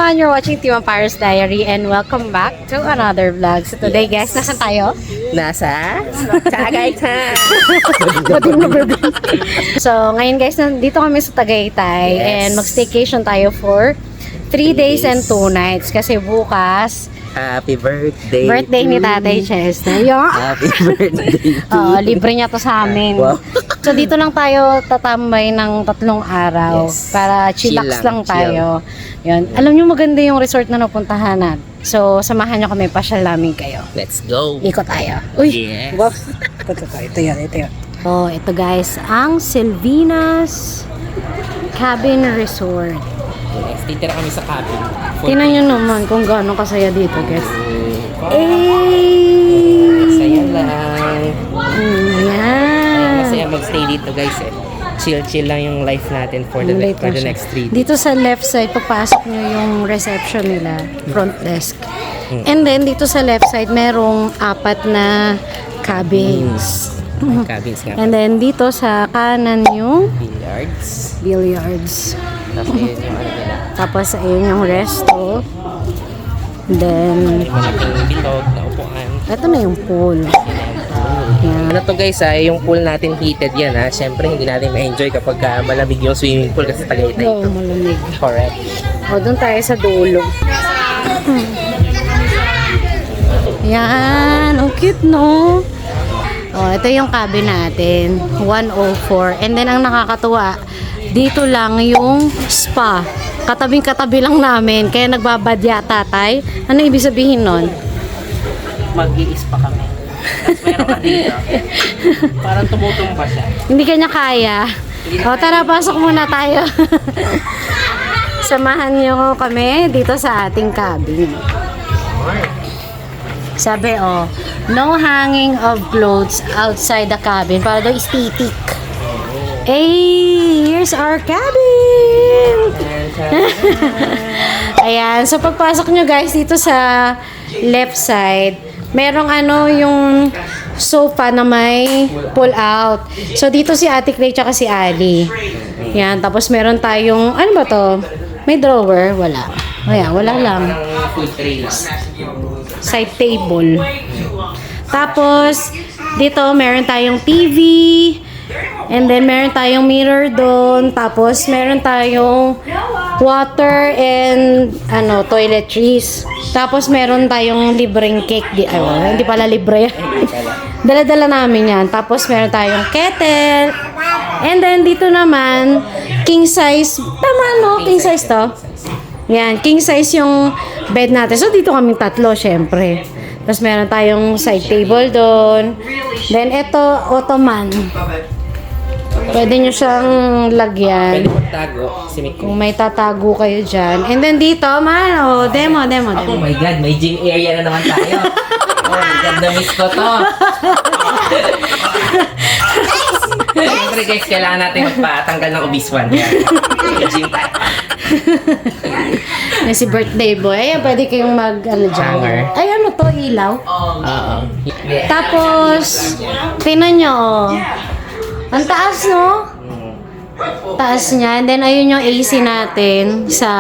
everyone! You're watching Team Paris Diary and welcome back to another vlog. So today guys, nasan tayo? Nasa Tagaytay. So ngayon guys, nandito kami sa Tagaytay and mag-staycation tayo for 3 days and 2 nights kasi bukas Happy birthday. birthday ni Tatay Chester. Happy birthday. Libre niya to sa amin. Wow. So dito lang tayo tatambay ng 3 araw para chillax lang tayo. Yun. Alam niyo maganda yung resort na napuntahan natin. So samahan niyo kami, pasyal namin kayo. Let's go. Ikot tayo. Uy! Yes. Wow. Ito yan. Oh, ito guys, ang Silvinas Cabin Resort. Yes, titira kami sa cabin. Tingnan nyo naman kung gaano kasaya dito guys. Saya lang. Yan. Masaya magstay dito guys eh. Chill lang yung life natin for the next 3 days. Dito sa left side, pagpasok nyo yung reception nila, front desk. And then dito sa left side, merong 4 na cabins. Cabins nga. And then dito sa kanan yung billiards. Tapos ayun yung ano nila. Tapos ayun yung resto. Then Malaking bilog na upuan. ito na yung pool. Yan. Ano to guys yung pool natin heated yan ha. Siyempre hindi natin ma-enjoy kapag malamig yung swimming pool kasi Tagaytay Oo, ito. malamig. Correct. O, doon tayo sa dulo. Yan. Ang cute, no? O, ito yung cabin natin. 104. And then, ang nakakatuwa, dito lang yung spa. Katabing-katabi lang namin. Kaya nagbabadya, tatay. Ano ibig sabihin nun? Mag-iis pa kami. Tapos meron ka dito. Parang tumutumba siya. Hindi kanya kaya. O, tara, pasok muna tayo. Samahan niyo kami dito sa ating cabin. Sabi, no hanging of clothes outside the cabin. Para daw aesthetic. Hey, here's our cabin! Ayan, so pagpasok nyo guys dito sa left side, merong yung sofa na may pull out. So dito si Ate Clay tsaka si Ali. Yan, tapos meron tayong, ano ba to? May drawer? Wala. Ayan, wala lang. Food tray lang. Side table. Tapos, dito meron tayong TV. And then, meron tayong mirror doon. Tapos, meron tayong water and toiletries. Tapos, meron tayong libreng cake. Hindi pala libre yan. Dala-dala namin yan. Tapos, meron tayong kettle. And then, dito naman, king size. Tama, no? King size to. Yan, king size yung bed natin. So, dito kaming 3, syempre. Tapos, meron tayong side table doon. Then, ito, ottoman. Pwede nyo siyang lagyan. Pwede magtago. Kung may tatago kayo dyan. And then, dito, demo. Oh my God, may gym area na naman tayo. Oh my God, na-miss ko to. Siyempre guys, kailangan natin magpatanggal ng obese one. Gym tayo. Yan si birthday boy. Ayan, pwede kayong dyan. Hanger. Ay, ano to? Ilaw? Oo. Tapos, tingnan nyo, ang taas, no? Taas niya. And then, ayun yung AC natin sa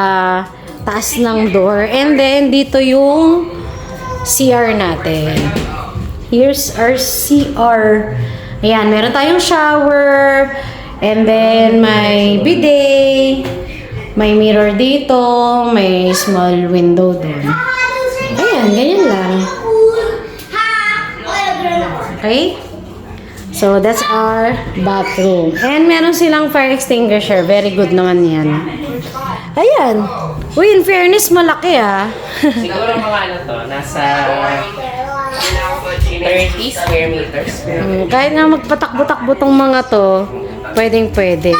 taas ng door. And then, dito yung CR natin. Here's our CR. Ayan, meron tayong shower. And then, may bidet. May mirror dito. May small window doon. Ayan, ganyan lang. Okay? So, that's our bathroom. And meron silang fire extinguisher. Very good naman yan. Ayan. Uy, in fairness, malaki Siguro mga nasa 30 square meters. Kahit nga magpatakbo-takbo tong mga to, pwedeng-pwede.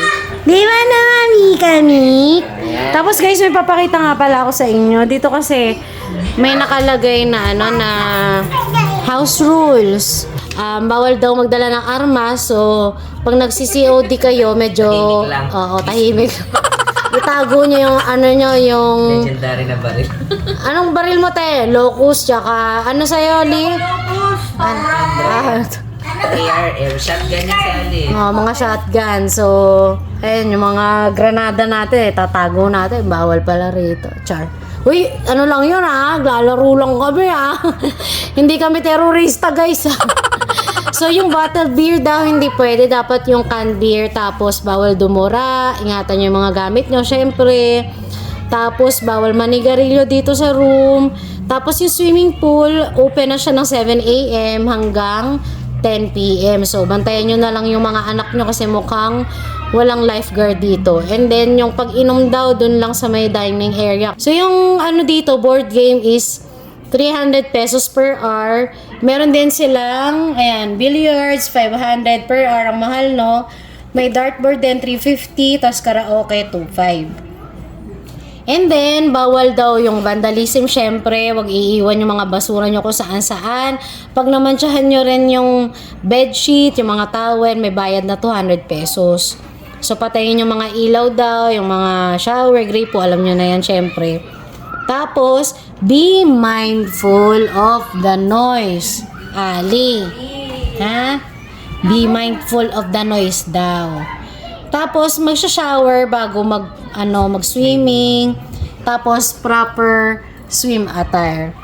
Di ba na, mami kami? Tapos guys, may papakita nga pala ako sa inyo. Dito kasi, may nakalagay na na house rules. Bawal daw magdala ng armas. So, pag nagsi-COD kayo, medyo Tahimik lang. Tahimik. Itago nyo yung Legendary na baril. anong baril mo, te? Locust, tsaka ano sa'yo, Lee? Locust. ARM, shotgun yan si Alin. Mga shotgun. So, ayun, yung mga granada natin, tatago natin. Bawal pala rito. Char. Uy, ano lang yun lalaro lang kami Hindi kami terorista guys So, yung bottled beer daw hindi pwede. Dapat yung canned beer. Tapos, bawal dumura. Ingatan nyo yung mga gamit nyo, syempre. Tapos, bawal manigarilyo dito sa room. Tapos, yung swimming pool, open na siya ng 7 a.m. hanggang 10 p.m. So, bantayan nyo na lang yung mga anak nyo kasi mukhang walang lifeguard dito. And then, yung pag-inom daw, dun lang sa may dining area. So, yung ano dito, board game is 300 pesos per hour. Meron din silang, ayan, billiards, 500 per hour. Ang mahal, no? May dartboard din, 350. Tapos karaoke, 2.5. And then, bawal daw yung vandalism, syempre. Wag iiwan yung mga basura nyo kung saan-saan. Pag namantsahan nyo rin yung bedsheet, yung mga towel, may bayad na 200 pesos. So, patayin yung mga ilaw daw, yung mga shower, gripo, alam nyo na yan, syempre. Tapos, be mindful of the noise. Ali. Ha? Be mindful of the noise daw. Tapos, magsha-shower bago mag-swimming. Tapos, proper swim attire.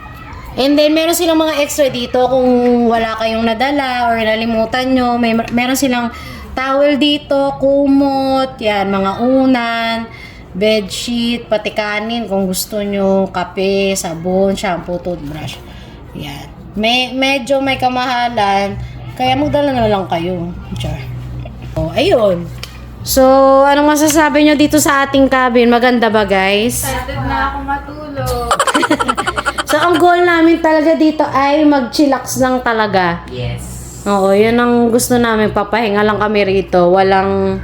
And then, meron silang mga extra dito kung wala kayong nadala or nalimutan nyo. Meron silang towel dito, kumot, yan, mga unan, bedsheet, pati kanin kung gusto nyo, kape, sabon, shampoo, toothbrush. Yan. Medyo may kamahalan, kaya magdala na lang kayo. Char. Oh, ayun. So, anong masasabi nyo dito sa ating cabin? Maganda ba, guys? Excited na ako matulog. So, ang goal namin talaga dito ay mag-chillax lang talaga. Yes. Oo, yun ang gusto namin. Papahinga lang kami rito. Walang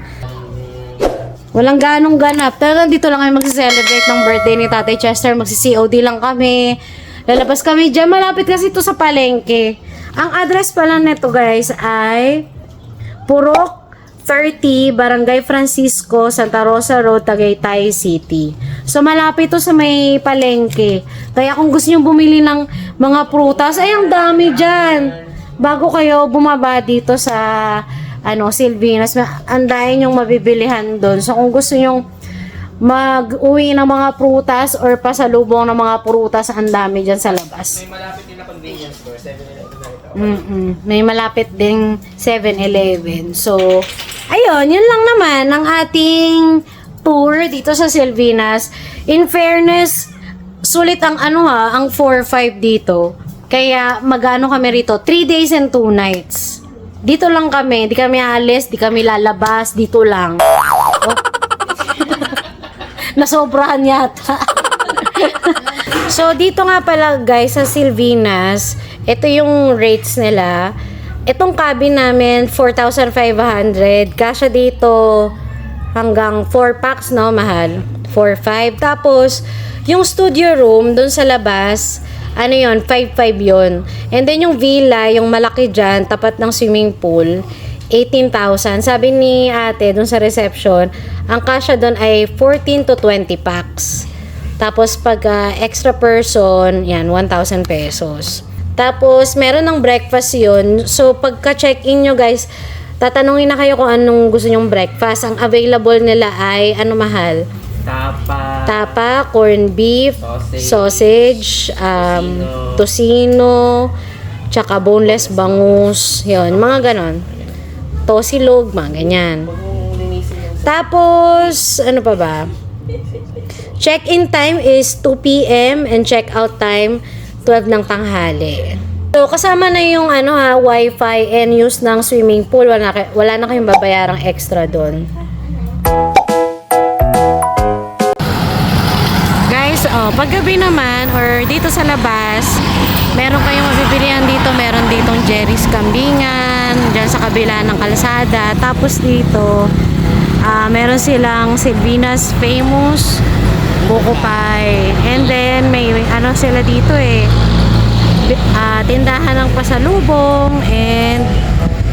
ganong ganap. Talagang dito lang kami mag-celebrate ng birthday ni Tatay Chester. Magsi-COD lang kami. Lalabas kami dyan. Malapit kasi ito sa palengke. Ang address pala nito, guys, ay Purok 30, Barangay Francisco, Santa Rosa Road, Tagaytay City. So, malapit to sa may palengke. Kaya kung gusto nyo bumili ng mga prutas, ay ang dami dyan. Bago kayo bumaba dito sa Silvinas, andayin yung mabibilihan doon. So, kung gusto nyo mag-uwi ng mga prutas or pasalubong ng mga prutas, ang dami dyan sa labas. May malapit din na convenience store, 7-Eleven na ito. May malapit ding 7-Eleven. So, ayun, yun lang naman ang ating tour dito sa Silvinas. In fairness, sulit ang ang 4-5 dito. Kaya magano kami rito, 3 days and 2 nights. Dito lang kami, di kami alis, di kami lalabas, dito lang. Oh. Nasobrahan yata. So, dito nga pala guys sa Silvinas, ito yung rates nila. Itong cabin namin, 4,500. Kasya dito hanggang 4 packs, no? Mahal. 4,500. Tapos, yung studio room dun sa labas, 5,500 yun. And then yung villa, yung malaki dyan, tapat ng swimming pool, 18,000. Sabi ni ate dun sa reception, ang kasya dun ay 14 to 20 packs. Tapos pag extra person, yan, 1,000 pesos. Tapos meron ng breakfast yun. So pagka check-in nyo guys, tatanungin na kayo kung anong gusto nyong breakfast. Ang available nila ay, mahal? Tapa, corned beef, sausage, tocino, tsaka boneless bangus, yun, mga ganon. Tosilog, mga ganyan. Tapos, ano pa ba? Check-in time is 2 p.m. and check-out time 12 ng tanghali. So, kasama na yung wifi and use ng swimming pool. Wala na kayong babayarang extra doon. Guys, paggabi naman or dito sa labas, meron kayong mabibilihan dito. Meron ditong Jerry's Kambingan, dyan sa kabila ng kalsada. Tapos dito, meron silang Silvinas Famous Buko Pie. And then, may sila dito tindahan ng pasalubong and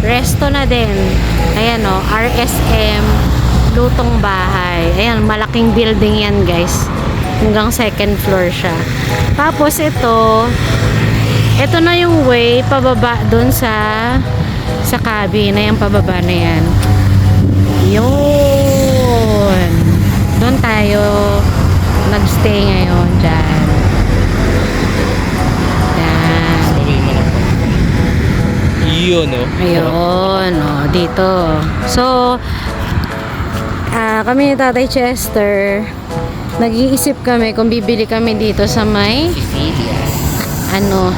resto na din. Ayan RSM Lutong Bahay. Ayan, malaking building yan guys. Hanggang 2nd floor siya. Tapos ito na yung way pababa dun sa Sa cabin na yung pababa na yan. Yun. Doon tayo nagstay ngayon dyan. Yan. Sabihin mo na po. Yun, oh. Ayun, oh, dito. So, kami ni Tatay Chester, nag-iisip kami kung bibili kami dito sa may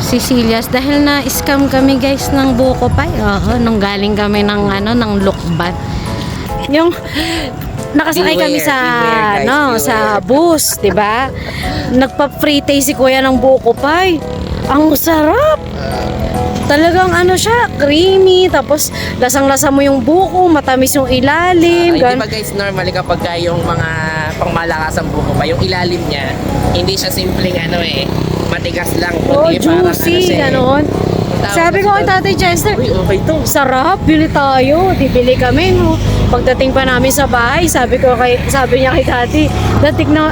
Sicilias dahil na-scam kami guys ng buko pie. Oo, nung galing kami ng ng Lukbat. Yung nakasakay kami sa beware, guys, sa bus, 'di ba? Nagpa-free taste si Kuya ng buko pie. Ang sarap. Talagang siya, creamy, tapos lasang-lasa mo yung buko, matamis yung ilalim. Di ba guys, normally kapag yung mga pangmalakasang buko pa, yung ilalim niya, hindi siya simpleng matigas lang. Oh, Kundi parang juicy, siya, ganon. tawag Sabi ko kasi kay doon, Tatay Chester, uy, okay to. sarap, bili tayo. Di bili kami, no. Pagdating pa namin sa bahay, sabi niya kay Daddy,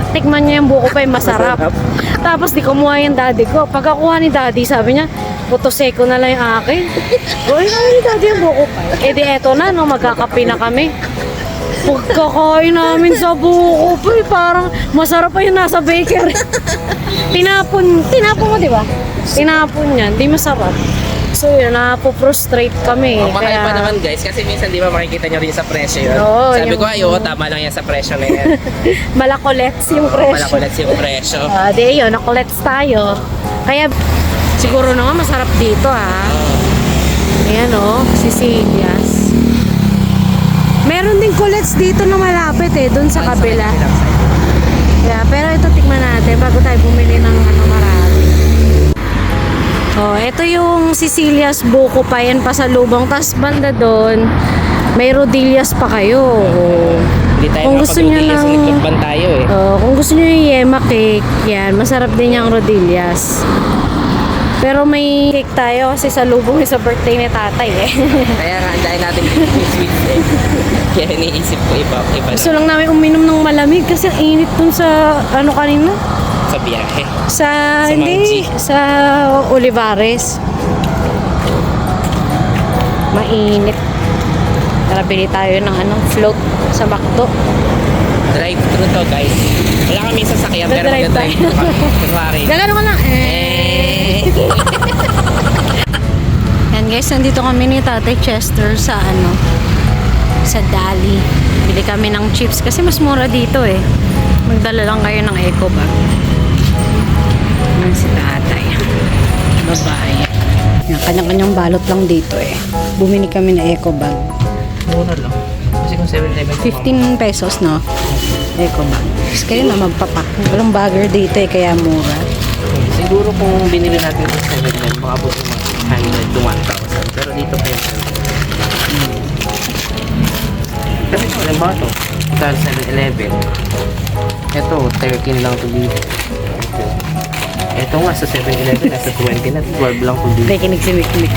tikman niya yung buko pa, masarap. Tapos di kumuha yung Daddy ko. Pagkakuha ni Daddy, sabi niya, puto seko na lang yung akin. Uy, ni Daddy yung buko pa. Eh di eto na, no, magkakape na kami. Pagkakain namin sa buko pa, parang masarap pa yung nasa bakery. Tinapon mo, di ba? Tinapon yan, di masarap. So yun, napo-frustrate kami. Ang mahal pa naman guys, kasi minsan di ba makikita nyo rin sa presyo yun. Oo, Sabi yung- ko, ayo, tama lang yan sa presyo na yan. Malakolets yung presyo. Malakulat yung presyo. Di yun, nakolets tayo. Kaya siguro naman masarap dito Ayan Sicilias. Meron din colets dito na malapit doon sa kabila. Yeah, pero ito tikman natin bago tayo bumili ng marami. Ito yung Sicilias buko pa yan pasalubong. Tas banda doon, may rodillas pa kayo. Hindi tayo Kung gusto niyo makapag-rodillas, ng- likod tayo eh. Kung gusto niyo yung yema cake, yan, masarap din yung rodillas. Pero may cake tayo kasi salubong sa birthday ni tatay Kaya nga, andahin natin yung sweets eh. Kaya iniisip ko iba Gusto na lang namin uminom ng malamig kasi ang init dun sa kanina. sa biyahe. Sa hindi, Manggi. sa Olivares. Mainit. Tara, bili tayo ng float sa McDo. Drive-thru to guys. Wala kami sasakyan pero Drive mag-drive tayo. kami. Kunwari. Gagano ka lang. Yan guys, nandito kami ni Tatay Chester sa sa Dali. Bili kami ng chips kasi mas mura dito Magdala lang kayo ng eco bag. Yan si Tatay. Babae. Yan, kanyang-kanyang balot lang dito Bumili kami ng eco bag. Mura lang. Kasi kung 7-Eleven 15 pesos, no? Eco bag. Tapos kayo na magpapak. Walang bagger dito kaya mura. siguro kung binili natin sa 7-Eleven, makabot yung mga 100 to 1,000. Pero dito pa yung kasi ito, alam ba ito? Sa 7-Eleven. Ito, 13 lang to dito. Ito nga sa 7-Eleven, nasa 20 na. 12 lang to dito. Hindi, kinig si Mikmik.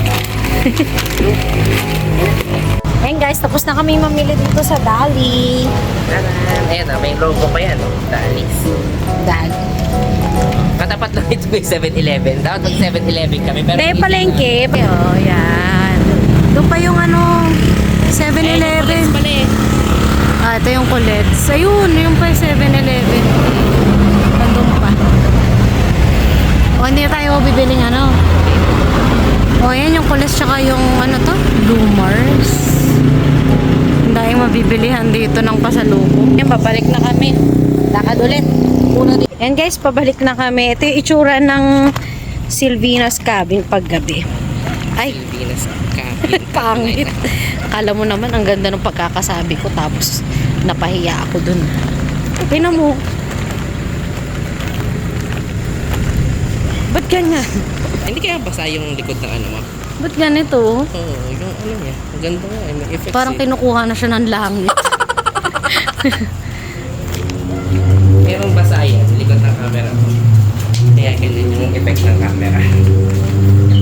Ayun guys, tapos na kami mamili dito sa Dali. Ayan, may logo pa yan. Dalis. Dali. Katapat lang ito yung 7-Eleven. Dapat mag 7-Eleven kami. Pero Hindi, palengke. Yan. Doon pa yung 7-Eleven. Ito yung Colettes. Ayun, yung pa yung 7-Eleven. Nandun pa. Hindi tayo bibiling yan yung Colettes tsaka yung Bloomers. Hindi mabibilihan dito ng pasalubong. Yan, pabalik na kami. Lakad ulit. And guys, pabalik na kami. Ito yung itsura ng Silvina's Cabin paggabi. Ay, Pilipinas Cabin. pangit. Akala mo naman, ang ganda ng pagkakasabi ko. Tapos, napahiya ako dun. Tingnan mo. Ba't ganyan? Hindi kaya basa yung likod ng mo? Ba't ganito? Oo, yung niya. Ang ganda nga. May effects Parang kinukuha na siya ng langit. Merong basa yan. Likod ng camera ko. Kaya ganyan yung effect ng camera.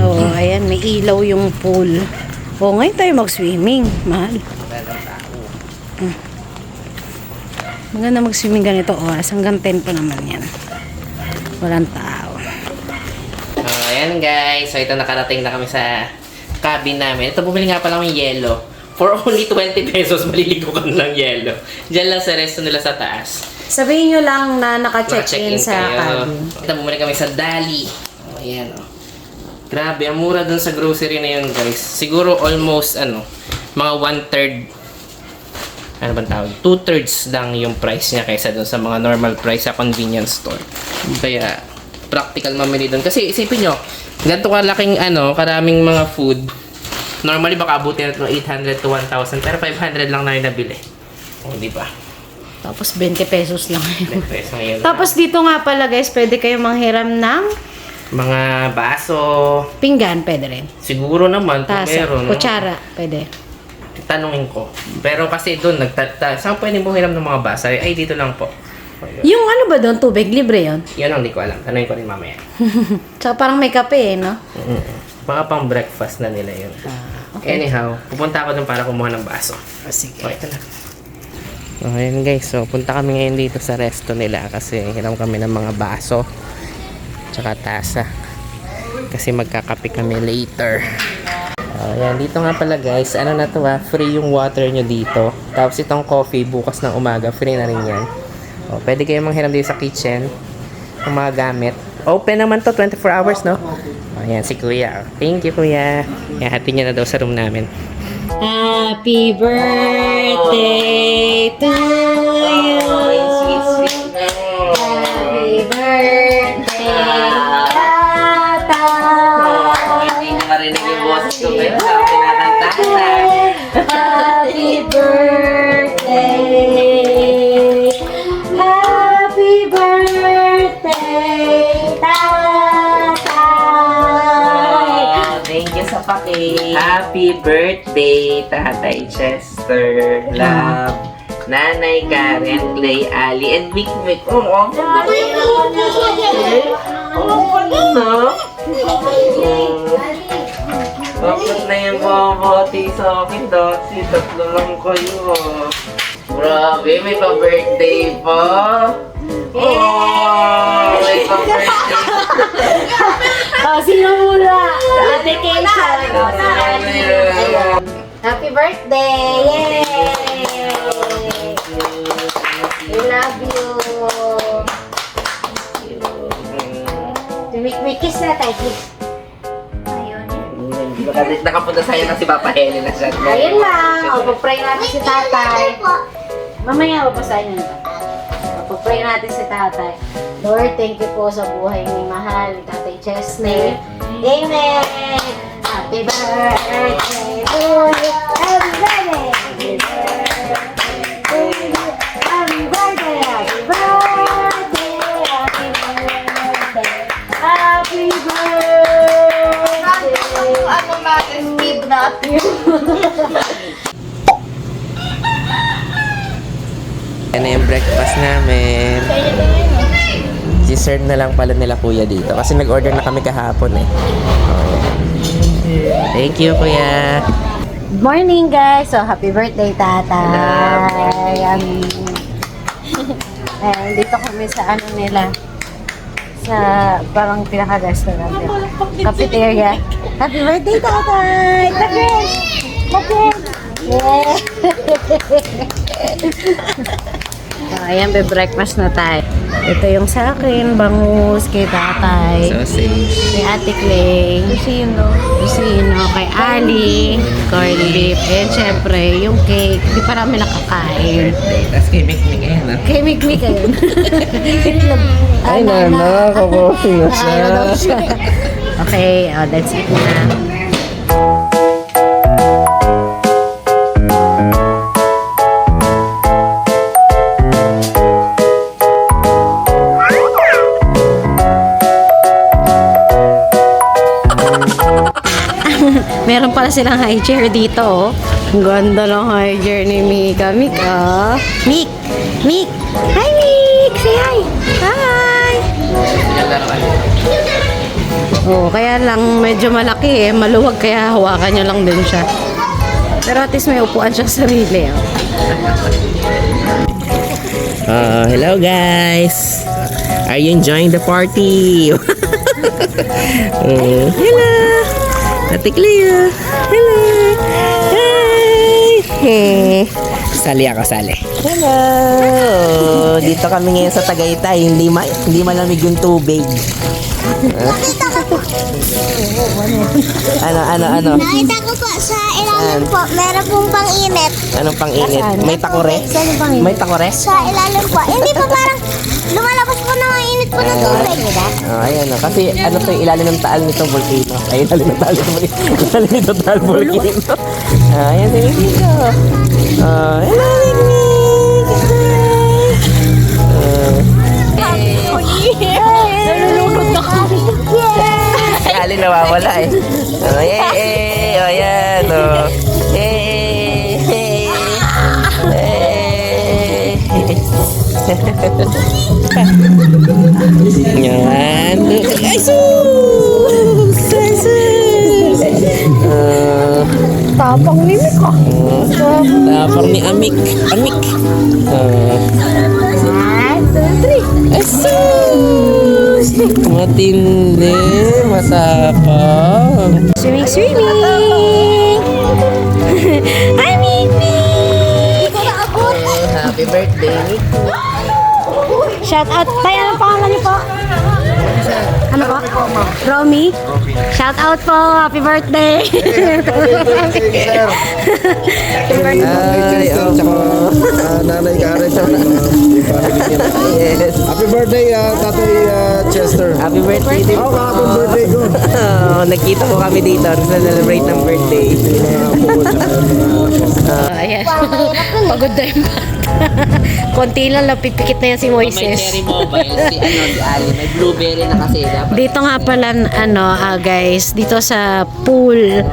Oo, ayan. May ilaw yung pool. Oo, ngayon tayo mag-swimming. Mahal. Walang tao. Maganda mag-swimming ganito oras. Hanggang 10 pa naman yan. Walang tao. Ayan guys. So ito nakarating na kami sa cabin namin. Ito, bumili nga pala ng yelo. For only 20 pesos, maliligo ka na ng yelo. Diyan lang sa resto nila sa taas. Sabihin nyo lang na naka-check-in Check-in sa cabin. Ito, bumili kami sa Dali. Oh, ayan, oh. Grabe, ang mura dun sa grocery na yun, guys. Siguro almost, mga 1/3. Ano bang tawag? 2/3 lang yung price niya kaysa dun sa mga normal price sa convenience store. Kaya, practical mamili dun. Kasi isipin nyo, ganito kalaking karaming mga food. Normally baka abutin natin 800 to 1,000 pero 500 lang na yung nabili. O, di ba? Tapos 20 pesos lang yun. Peso ngayon. Tapos dito nga pala guys, pwede kayong manghiram ng Mga baso, pinggan, pwede rin. siguro naman kung Tasa, meron. kutsara, pwede. Tanungin ko. Pero kasi doon, saan pwede mo hiram ng mga baso? Ay, dito lang po. Yung ano ba doon, tubig, libre yun? Yan ang hindi ko alam. Tanungin ko rin mamaya. Tsaka parang may kape no? Baka pang breakfast na nila yun. Okay. Anyhow, pupunta ako doon para kumuha ng baso. Sige. Okay, ito na. Okay guys, so punta kami ngayon dito sa resto nila kasi hiram kami ng mga baso tsaka tasa kasi magkakape kami later. Ayan, dito nga pala guys, na to free yung water nyo dito. Tapos itong coffee bukas ng umaga, free na rin yan. O, pwede kayo manghiram dito sa kitchen ng mga gamit. Open naman to 24 hours, no? Ayan, si Kuya. Thank you, Kuya. Ayan, hati niya na daw sa room namin. Happy birthday to you. Happy birthday, Tata. Hindi na marinig yung boses ko ngayon. Sabi tinakantahan na. Happy birthday. Happy birthday, Tata. Thank you sa paki. Happy birthday, Tatay Chester. Love. Nanay Karen, Clay, Ali, and Mick Mick. Oh, ang ganda na. Bakit na yung bumabati sa akin dati? Tatlo lang kayo. Grabe, may pa-birthday pa. Oh, may pa-birthday. Oh, sino muna? Dedication. Happy birthday! Yay! We love you! May kiss na tayo, kiss. Nakapunta sa'yo na si Papa Helen na siya. Ayun lang. O, pag-pray natin si tatay. Mamaya, babasahin nyo ito. Pag-pray natin si tatay. Lord, thank you po sa buhay ni Mahal, ni Tatay Chesney. Amen! Happy birthday to you! Happy birthday! Happy birthday to you! Happy birthday! Happy birthday! Happy birthday! Happy birthday! Ano natin, speed natin. Yan na yung breakfast namin. Serve na lang pala nila kuya dito. Kasi nag-order na kami kahapon eh. Thank you, kuya. Good morning, guys! So, happy birthday, tatay! Ayan, dito kami sa ano nila. Sa parang pinaka-restaurant nila. Cafeteria. Happy birthday, tatay! Takis! Takis! Yeah! So, ayan, be-breakfast na tayo. Ito yung sa akin, bangus, kay tatay. Sausage. Kay Ate Clay. Kusino, kay Ali, corned beef. And syempre, yung cake. Hindi pa namin nakakain. Tapos kay Mikmik ayan ah. Kay Mikmik ayun. Itlog. Ay, nana, kabuti na siya. Ayaw daw siya. Okay, let's eat na. Meron pala silang high chair dito, oh. Ang ganda ng high chair ni Mika. Mika. Mik! Mik! Hi, Mik! Say hi! Hi! Oh, kaya lang medyo malaki eh. Maluwag kaya hawakan nyo lang din siya. Pero at least may upuan siya sa sarili, oh. Hello guys! Are you enjoying the party? Hello! Ate Cleo. Hello. Hi. Sali ako, sali. Hello. Dito kami ngayon sa Tagaytay. Hindi malamig yung tubig. Ano? Nakita ko po sa ilalim po, meron pong pang-init. Anong pang-init? May takore? May takore? Sa ilalim po. Hindi po parang lumalabas po na init po ng tubig. Oh, ayan o. Kasi ano to yung ilalim ng taal nitong volcano. Ay, ilalim ng taal ng volcano. Ilalim nitong taal volcano. Ayan si Migmig o. Hello, Migmig! Nalulunod na kami. Si Ali nawawala eh. Yay! O, ayan o. Yay! Yan. Ay, sus! Ay, sus! Tapang ni Mika. Tapang ni Amik. Amik. Ay, sus! Matindi. Matapang. Swimming! Hi, Mimi! Happy birthday, Nick. Shout out. Tay, anong pangalan niyo po? Ano po? Romy? Shout out po. Happy birthday. Ay, Nanay Karen sa yes. Happy birthday, Tatay Chester. Happy birthday din Oh, po. happy birthday ko. Nakita ko kami dito sa celebrate ng birthday. Ayan. Pagod na yung bata. Konti lang, lapipikit na yan si May Moises. cherry mobile, si Ali. May blueberry na kasi. Dapat Dito nga pala, guys, dito sa pool.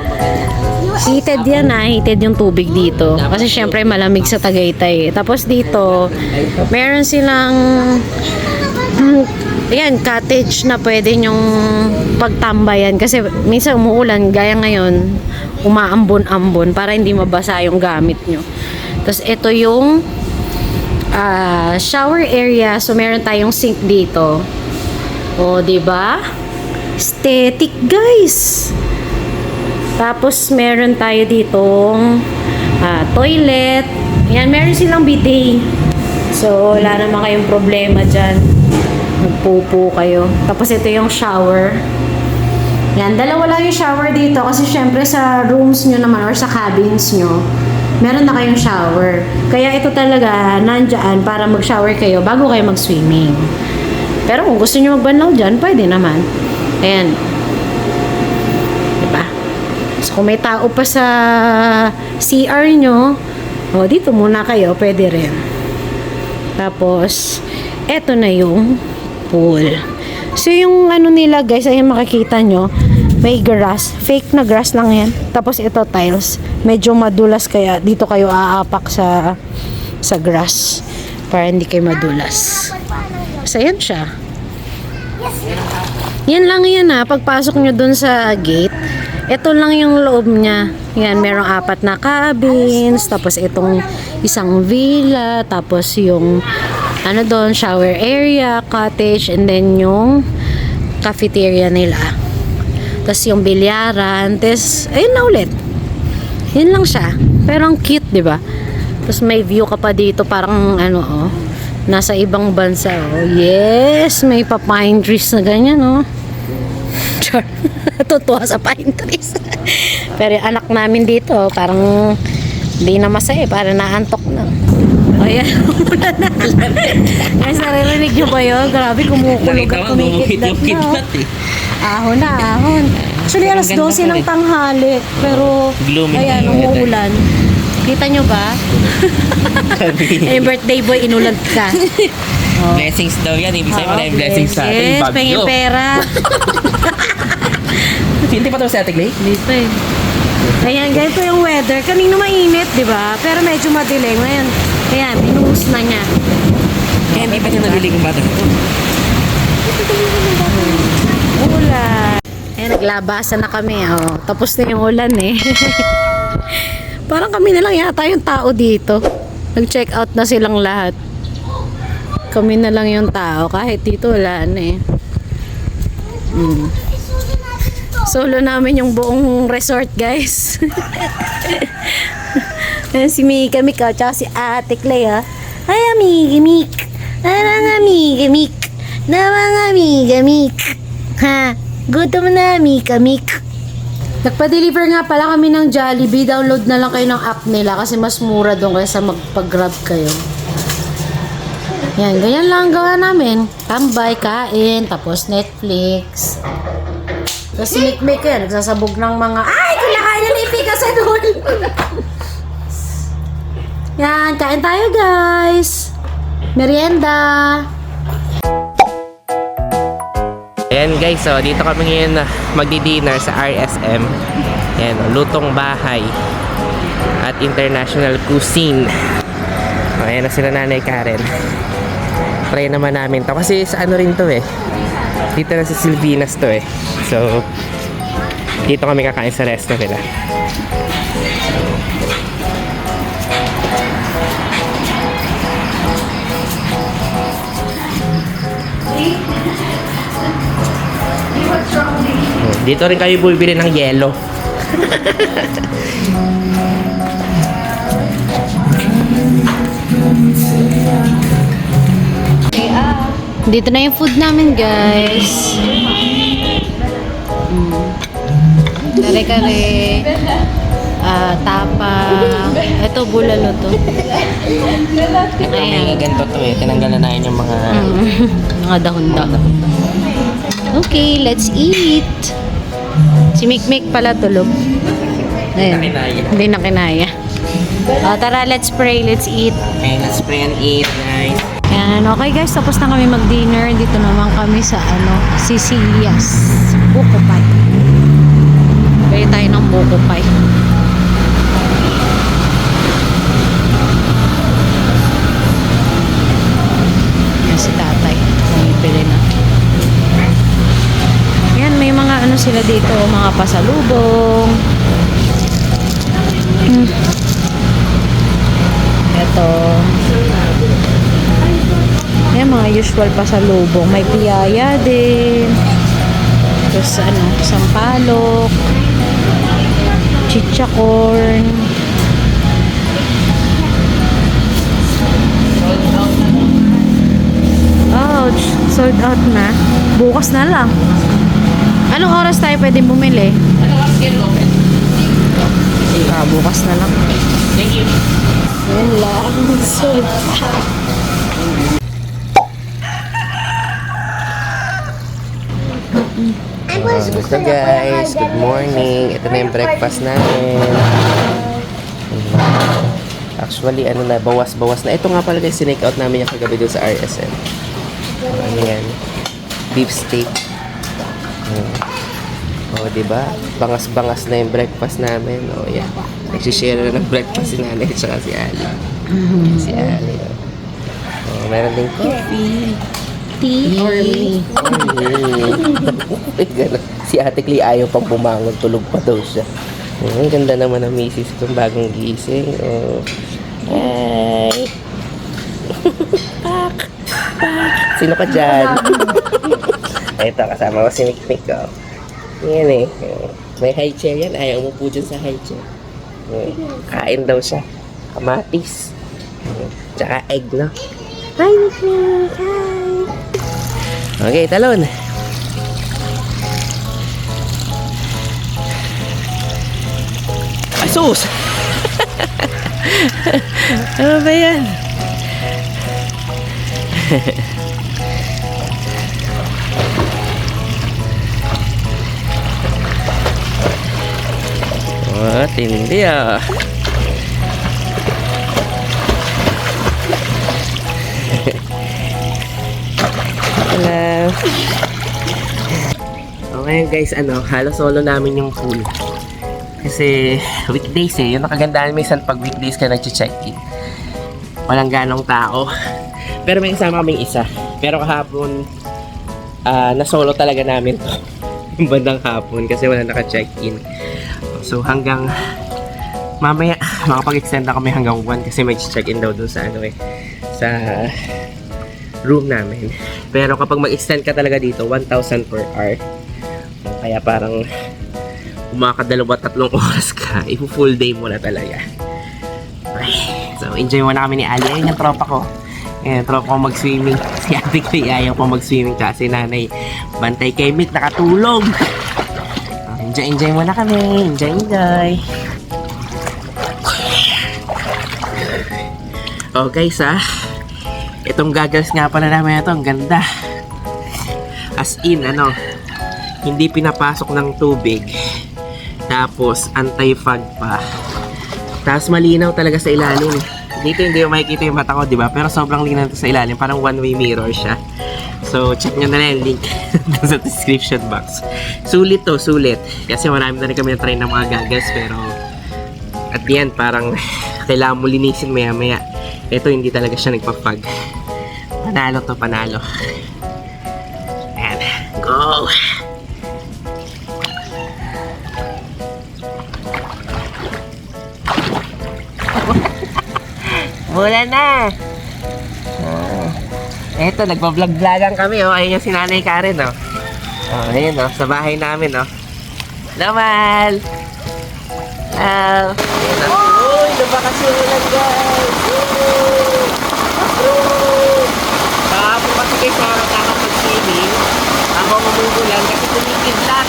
Heated yan heated yung tubig dito. Kasi syempre malamig sa Tagaytay. Tapos dito, meron silang yan, cottage na pwede nyong pagtambayan. Kasi minsan umuulan, gaya ngayon, umaambon-ambon para hindi mabasa yung gamit nyo. Tapos ito yung shower area. So meron tayong sink dito. O, di ba? Aesthetic, guys. Tapos meron tayo ditong toilet. Yan, meron silang bidet. So wala naman kayong problema dyan. Magpupo kayo. Tapos ito yung shower. Yan, dalawa lang yung shower dito kasi syempre sa rooms nyo naman or sa cabins nyo, meron na kayong shower. Kaya ito talaga nandyan para mag-shower kayo bago kayo mag-swimming. Pero kung gusto nyo magbanlaw dyan, pwede naman. Ayan. Diba? So kung may tao pa sa CR nyo, dito muna kayo, pwede rin. Tapos, eto na yung pool. So yung ano nila guys, ayun makikita nyo, may grass. Fake na grass lang yan. Tapos ito tiles. Medyo madulas kaya dito kayo aapak sa grass para hindi kayo madulas. So yan siya. Yan lang yan pagpasok nyo dun sa gate, ito lang yung loob niya. Yan, merong 4 na cabins, tapos itong isang villa, tapos yung ano doon, shower area, cottage, and then yung cafeteria nila. Tapos yung bilyaran, tapos ayun na ulit. Yun lang siya. Pero ang cute, di ba? Tapos may view ka pa dito, parang nasa ibang bansa. Yes, may pa pine trees na ganyan, Char. Tutuwa sa pine trees. Pero yung anak namin dito, parang hindi na masaya, parang naantok na. Ayan, wala na. Guys, naririnig nyo ba yun? Grabe, kumukulog at kumikidlat na. Ahon na, ahon. Actually, alas 12 ng tanghali. Pero, Gloomy ayan, na yung weather. umuulan. Kita nyo ba? Birthday boy, inulan ka. Blessings daw yan. Ibig sabihin mo na yung blessings sa atin. Yes, Bagyo. pengin pera. Hindi pa ito si Ate Clay? Dito Ayan, ganito yung weather. Kanina mainit, di ba? Pero medyo madilim. Ngayon, ayan, binuhos na niya. Kaya may pa niya nabili kong bata ito. Ulan. Ayan, naglabasan na kami. Tapos na yung ulan Parang kami na lang yata yung tao dito. Nag-check out na silang lahat. Kami na lang yung tao. Kahit dito wala na Solo namin yung buong resort, guys. Ayan si Mika Mika, tsaka si Ate Clea. Ay, amig. Arang amig. Nawang amig. Ha, gutom na amig. Nagpa-deliver nga pala kami ng Jollibee. Download na lang kayo ng app nila kasi mas mura doon kaysa magpag-grab kayo. Yan, ganyan lang gawa namin. Tambay, kain, tapos Netflix. Tapos si Mikmik yan, nagsasabog ng mga, ay, kinakain na ni Pika sa doon. Yan, kain tayo guys. Merienda. Ayan guys, so dito kami ngayon magdi-dinner sa RSM. Ayan, lutong bahay at international cuisine. Ayan na sila Nanay Karen. Try naman namin to kasi sa ano rin to eh. Dito na sa Silvinas to eh. So dito kami kakain sa resto nila. Dito rin kayo bumibili ng yelo. Dito na yung food namin guys. Kare-kare. Tapa. Ito bulalo to. May ganito to eh. Tinanggalan na yun yung mga Mga dahon-dahon. Okay, let's eat. Si Mikmik pala tulog. Ayun. Hindi na kinaya. Tara, let's pray, let's eat. Okay, let's pray and eat guys. Yan, okay guys, tapos na kami mag-dinner. Dito naman kami sa Sicilia's Buko Pie. Bili tayo ng Buko Pie. Yan si tatay. Bumibili na. Yan, may mga sila dito, mga pasalubong. Ito. Yan, mga usual pasalubong. May piyaya din. Tapos sampalok. Chicha corn. Ouch! Sold out na. Bukas na lang. Anong oras tayo pwedeng bumili? Bukas na lang. Thank you. Yan lang. Sold out. So guys, good morning. Ito na yung breakfast namin. Actually, bawas-bawas na. Ito nga pala guys, sinake out namin yung kagabi doon sa RSM. Ano yan? Beef steak. O, diba? Bangas-bangas na yung breakfast namin. O, yan. Nagsishare na ng breakfast si Nanay at saka si Ali. Si Ali. O, meron din coffee. Tea. Si Ate Clee ayaw pang bumangon, tulog pa daw siya. Ang ganda naman ng misis kong bagong gising. Oh. Hi! Pak! Sino ka dyan? Ito, kasama ko si Mikmik. Oh. Yan eh. May high chair yan. Ayaw umupo dyan sa high chair. Kain daw siya. Kamatis. Tsaka egg, no? Hi, Mikmik! Hi! Okay, talon. Asus! Ano ba yan? Oh, tindi ah. Hello. Okay guys, halos solo namin yung pool. Kasi weekdays eh, yung nakagandaan minsan pag weekdays ka nag-check-in. Walang ganong tao. Pero may kasama kaming isa. Pero kahapon, na-solo talaga namin to. Yung bandang hapon kasi wala naka-check-in. So hanggang mamaya, makapag-extend na kami hanggang 1 kasi may check-in daw dun sa sa room namin. Pero kapag mag-extend ka talaga dito, 1,000 per hour. Kaya parang kung makakadalawa-tatlong oras ka, full day mo na talaga. Okay. So, enjoy muna kami ni Ali. Ayun yung tropa ko. Ayun, tropa ko mag-swimming. Si Ate Clay ayaw ko mag-swimming kasi nanay bantay kay Mick, nakatulog. Enjoy muna kami. Enjoy. Oh guys itong goggles nga pala namin ito, ang ganda. As in, hindi pinapasok ng tubig. Tapos, anti-fog pa. Tapos, malinaw talaga sa ilalim. Dito hindi mo makikita yung mata ko, di ba? Pero sobrang linaw sa ilalim. Parang one-way mirror siya. So, check nyo na lang yung link sa description box. Sulit to, sulit. Kasi marami na rin kami na-try ng mga goggles. Pero, at the end, parang kailangan mo linisin maya-maya. Ito, hindi talaga siya nagpa-fog. Panalo to, panalo. Ayan. Go! Mula na! Eto, nagpa-vlog-vlogan kami, oh. Ayun yung si Nanay Karen, oh. Oh, ayun, oh. Sa bahay namin, oh. Lamal! Ayun, oh. Uy, nabakasyonan, guys! Kahapon kasi kayo parang nakapag-swimming. Ako mamumulan kasi tumikidlat.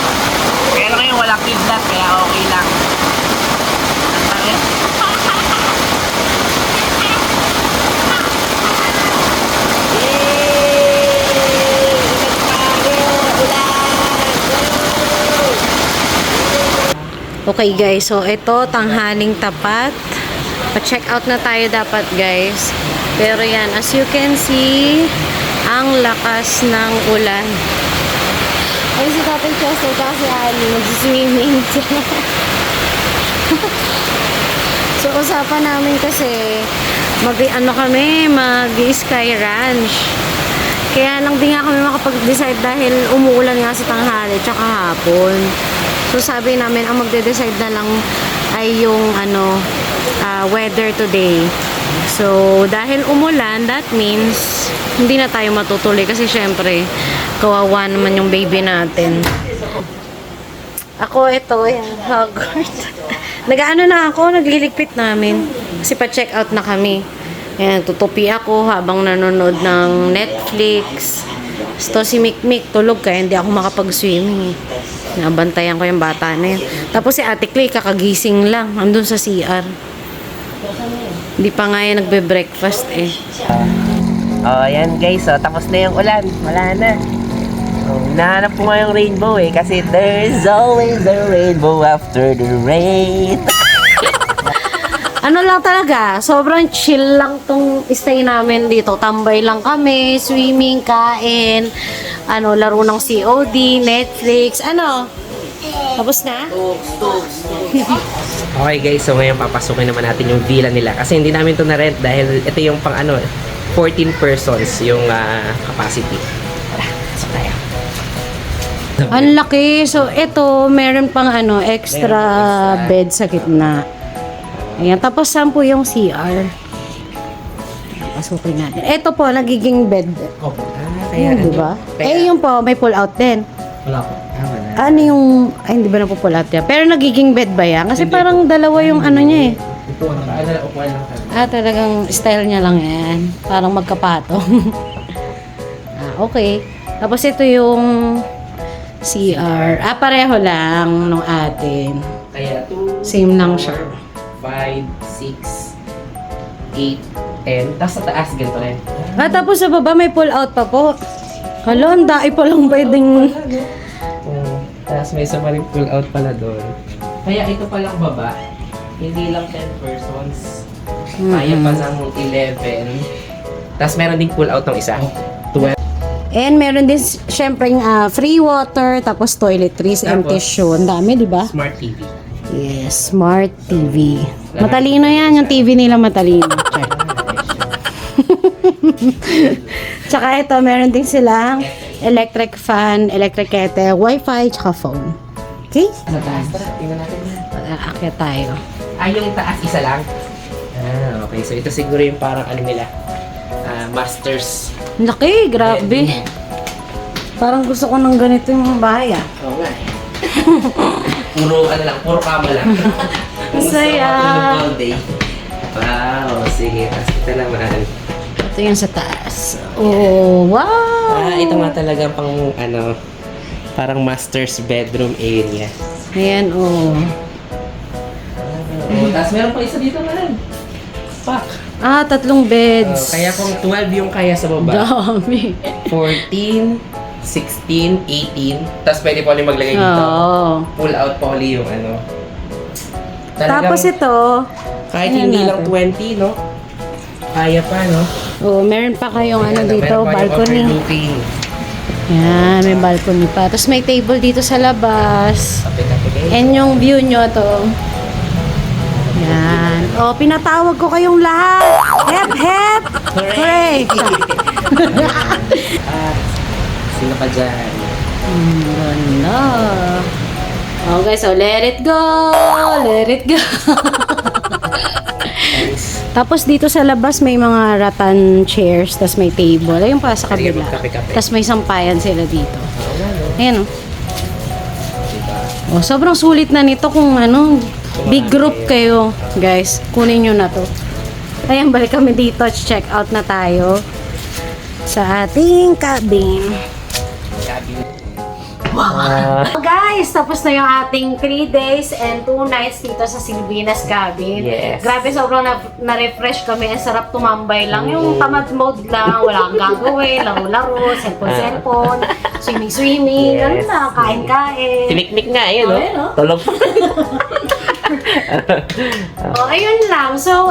Pero ngayon wala kidlat, kaya okay lang. Ang pangit. Okay guys, so ito tanghaling tapat. Pa-check out na tayo dapat guys. Pero yan, as you can see, ang lakas ng ulan. Ay, si Tatay Chester kasi Ali, mag-swimming. So, usapan namin kasi mag-sky ranch. Kaya lang di nga kami makapag-decide dahil umuulan nga sa tanghali tsaka hapon. So, sabi namin, ang magde-decide na lang ay yung weather today. So, dahil umulan, that means hindi na tayo matutuloy kasi syempre, kawawa naman yung baby natin. Ako, ito, yung Hogwarts. Nag-ano na ako, nagliligpit namin. Kasi pa-check out na kami. Ayan, tutupi ako habang nanonood ng Netflix. Ito si Mikmik, tulog kaya hindi ako makapag-swimming. Nabantayan ko yung bata na yun. Tapos si Ate Clay, kakagising lang. Andun sa CR. Hindi pa nga yan nagbe-breakfast eh. Oh, ayan guys. So, tapos na yung ulan. Wala na. Oh, hinahanap ko nga yung rainbow eh. Kasi there's always a rainbow after the rain. Ano lang talaga, sobrang chill lang tong stay namin dito. Tambay lang kami, swimming, kain, laro ng COD, Netflix, Tapos na? Okay guys, so ngayon papasukin naman natin yung villa nila. Kasi hindi namin to na-rent dahil ito yung pang 14 persons yung capacity. Tara, pasok tayo. Ang laki. So, ito, meron pang extra bed sa gitna. Ayan, tapos 10 yung CR. Pasukin natin. Ito po, nagiging bed. Kaya, diba? Yung po, may pull out din. Wala po. Ano yung, hindi ba na po pull out yan? Pero nagiging bed ba yan? Kasi parang dalawa yung niya eh. Ito, upuan lang kami. Talagang style niya lang yan. Parang magkapatong. Okay. Tapos ito yung CR. Pareho lang nung atin. Kaya 2, Same lang siya. 5, 6, 8, 10. Tapos sa taas, ganito rin. Tapos sa baba may pull out pa po. Hala, ang dai pa lang pwedeng... Tapos may isa pa rin pull out pala doon. Kaya ito palang baba, hindi lang 10 persons. Kaya pa ng 11. Tapos meron ding pull out ng isa. 12. And meron din syempre free water, tapos toiletries and Tapos, tissue. Ang dami, di ba? Smart TV. Yes, smart TV. Matalino yan, yung TV nila matalino. Check. Tsaka ito, meron din silang electric fan, electric kettle, wifi, tsaka phone. Okay? Sa taas, tara, tingnan natin. Aakyat tayo. Yung taas isa lang? Okay. So ito siguro yung parang nila, masters. Laki, grabe. Parang gusto ko ng ganito yung bahay Oo nga. Puro kama lang. Kung gusto Saya. ko matulog all day. Wow, sige. Tapos kita naman. Ito yung sa taas. Oh, wow! Ito nga talaga pang parang master's bedroom area. Ayan, oh. Tapos meron pa isa dito man. Fuck. 3 beds. Kaya kung 12 yung kaya sa baba, Dami. 14, 16, 18, tapos pwede pa ulit maglagay dito. Oo. Pull out pa ulit yung Talagang, Tapos ito, kahit ayan hindi lang natin. 20, no? Kaya pa, no? Oh, meron pa kayong Ayan, dito, meron pa yung balcony. overlooking. Yan, may balcony pa. Tapos may table dito sa labas. Kape-kape kayo. And yung view nyo to. Yan. Oh, pinatawag ko kayong lahat. Hep, hep. Hooray. Sino pa dyan? Ganda. Oh guys, so let it go. Let it go. Tapos dito sa labas may mga rattan chairs, tapos may table. Ayun pa sa Pwede kabila. magkape-kape. Tapos may sampayan sila dito. Ayan oh. Oh, sobrang sulit na nito kung big group kayo, guys. Kunin nyo na to. Ayan, balik kami dito. Check out na tayo sa ating cabin. Guys, tapos na yung ating 3 days and 2 nights dito sa Silvinas Cabin. Yes. Grabe, sobrang na-refresh kami. Ang sarap tumambay lang. Yung tamad mode lang, wala kang gagawin, laro-laro, cellphone, swimming, Yes. ganun lang, kain-kain. Tiniknik nga, ayun, Oh, no? ayun, oh. Tulog pa. Oh, ayun lang. So,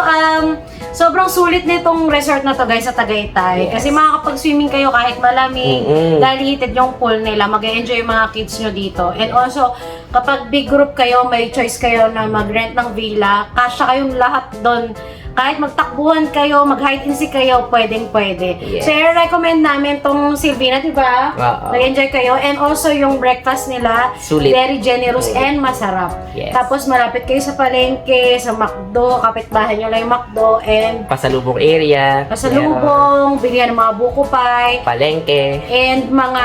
sobrang sulit nitong resort na to guys sa Tagaytay. Yes. Kasi makakapag-swimming kayo kahit malamig. Mm-mm. Dahil heated yung pool nila. Mag-enjoy yung mga kids nyo dito. And also, kapag big group kayo, may choice kayo na mag-rent ng villa. Kasya kayong lahat doon. Kahit magtakbuhan kayo, mag-hide and seek kayo, pwedeng-pwede. Yes. So, i-recommend namin tong Silvina, di ba? Oo. Mag-enjoy kayo. And also, yung breakfast nila, Sulit. very generous and masarap. Yes. Tapos, malapit kayo sa palengke, sa McDo, kapitbahay nyo lang yung McDo, and Pasalubong area. pasalubong, bilihan ng mga buko pie, Meron palengke. and mga,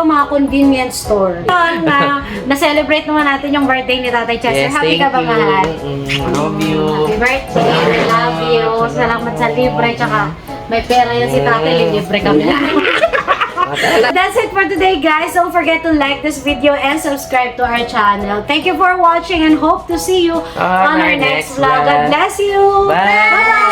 mga convenience store. Yun, na-celebrate naman natin yung birthday ni Tatay Chester. Yes, Happy thank ka ba, you. mahal? Love you. Happy birthday, I love you. Salamat sa libre, tsaka may pera yan si Tatay, libre kami. That's it for today, guys. Don't forget to like this video and subscribe to our channel. Thank you for watching and hope to see you on our next vlog. God bless you. Bye. Bye-bye.